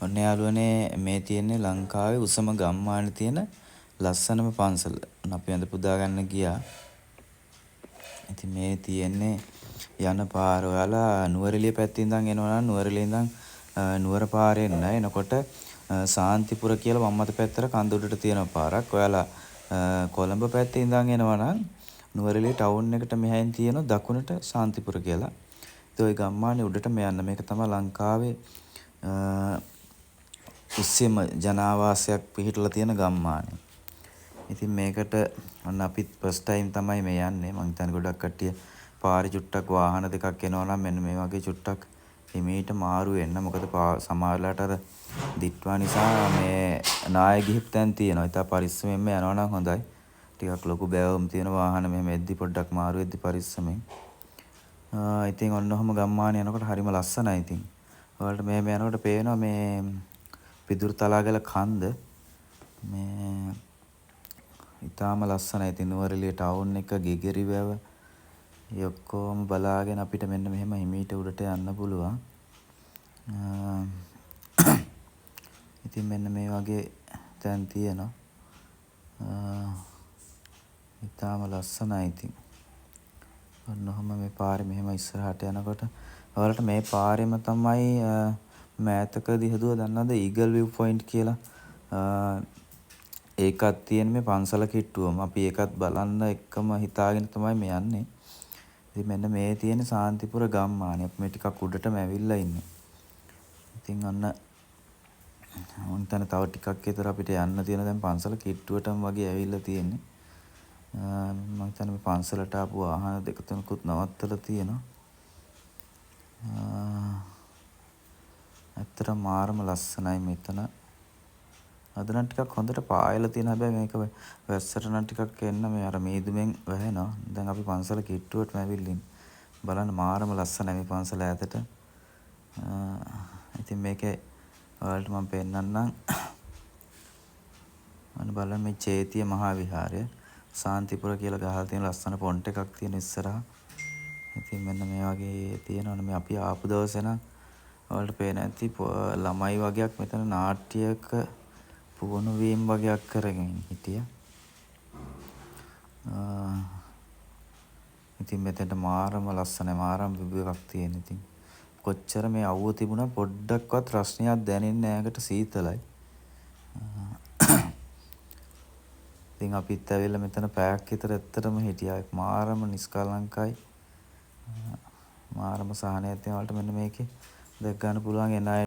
ඔන්න යාළුවනේ මේ තියෙන්නේ ලංකාවේ උසම ගම්මානේ තියෙන ලස්සනම පන්සල. අපි අද පුදා ගන්න ගියා. ඉතින් මේ තියෙන්නේ යන පාර ඔයාලා නුවරඑළිය පැත්තේ ඉඳන් එනවා නම් නුවරඑළිය ඉඳන් නුවර පාරේ එනකොට සාන්තිපුර කියලා වම් අත පැත්තට කන්ද උඩට තියෙන පාරක්. ඔයාලා කොළඹ පැත්තේ ඉඳන් එනවා නම් නුවරඑළිය ටවුන් එකට මෙහායින් තියෙන දකුණට සාන්තිපුර කියලා. ඉතින් ওই ගම්මානේ උඩටම යන්න මේක තමයි ලංකාවේ උස්සම ජනාවාසයක් පිහිටලා තියෙන ගම්මානේ. ඉතින් මේකට ඔන්න අපිත් ෆස්ට් ටයිම් තමයි මේ යන්නේ. මං හිතන්නේ ගොඩක් කට්ටිය පාරේ චුට්ටක් වාහන දෙකක් එනවා නම් මෙන්න මේ වගේ චුට්ටක් හිමීට මාරු වෙන්න. මොකද සමහරලාට අර දිට්වා නිසා මේ නාය ගිහිප් තැන් තියෙනවා. ඉතින් පරිස්සමෙන්ම යනවා නම් හොඳයි. ටිකක් ලොකු බෑවුම් තියෙන වාහන මෙහෙම එද්දි පොඩ්ඩක් මාරු වෙද්දි පරිස්සමෙන්. ඉතින් ඔන්න ඔහම ගම්මානේ යනකොට හරිම ලස්සනයි ඉතින්. ඔයාලට මෙහෙම යනකොට පේනවා මේ පිදුරු තලාගල කන්ද මේ ඉතාම ලස්සනයි. ඉතින් නුවරඑළිය ටවුන් එක ගෙගිරි වැව ඒ ඔක්කොම බලාගෙන අපිට මෙන්න මෙහෙම හිමීට උඩට යන්න පුළුවන්. ඉතින් මෙන්න මේ වගේ තැන් තියෙනවා. ඉතාම ලස්සනයි ඉතින්. ඔන්න ඔහම මේ පාරේ මෙහෙම ඉස්සරහට යනකොට ඔයාලට මේ පාරෙම තමයි මෑතකදී හදුවා දන්නවද ඊගල් විව් පොයින්ට් කියලා. ඒකත් තියෙන මේ පන්සල කිට්ටුවම. අපි ඒකත් බලන්න එක්කම හිතාගෙන තමයි මේ යන්නේ. ඉතින් මෙන්න මේ තියෙන සාන්තිපුර ගම්මානේ. අපි මේ ටිකක් උඩටම ඇවිල්ලා ඉන්නේ. ඉතින් ඔන්න මම හිතන්නේ තව ටිකක් විතර අපිට යන්න තියෙන දැන් පන්සල කිට්ටුවටම වගේ ඇවිල්ලා තියෙන්නේ. මම හිතන්නේ මේ පන්සලට ආපු වාහන දෙක තුනකුත් නවත්තලා තියෙනවා. ඇත්තටම මාරම ලස්සනයි මෙතන. අද නම් ටිකක් හොඳට පායලා තියෙන හැබැයි මේක වැස්සට නම් ටිකක් එන්න මේ අර මීදුමෙන් වැහෙනවා. දැන් අපි පන්සල කිට්ටුවටම ඇවිල්ලා ඉන්නේ. බලන්න මාරම ලස්සනයි මේ පන්සල ඈතට. ඉතින් මේකේ ඔයාලට මම පෙන්නන්නම්. අන්න බලන්න මේ චේතිය මහා විහාරය. සාන්තිපුර කියලා ගහලා තියෙන ලස්සන ෆොන්ට් එකක් තියෙන ඉස්සරහා. ඉතින් මෙන්න මේ වගේ තියෙනවනේ මේ අපි ආපු දවසේ නම් ඔයාලට පේන ඇති ළමයි වගේක් මෙතන නාට්‍යයක පුහුණු වීම වගේක් කරගෙන හිටියා. ඉතින් මෙතනට මාරම ලස්සනයි මාරම විව් එකක් තියෙන. ඉතින් කොච්චර මේ අවුව තිබුණා පොඩ්ඩක්වත් රස්නියක් දැනෙන්නේ නැහැකට සීතලයි. ඉතින් අපිත් ඇවිල්ලා මෙතන පැයක් විතර ඇත්තටම හිටියා. මාරම නිස්කලංකයි. මාරම සහනයක් තියෙන වලට මෙන්න මේකේ දැක් ගන්න පුළුවන් එන අය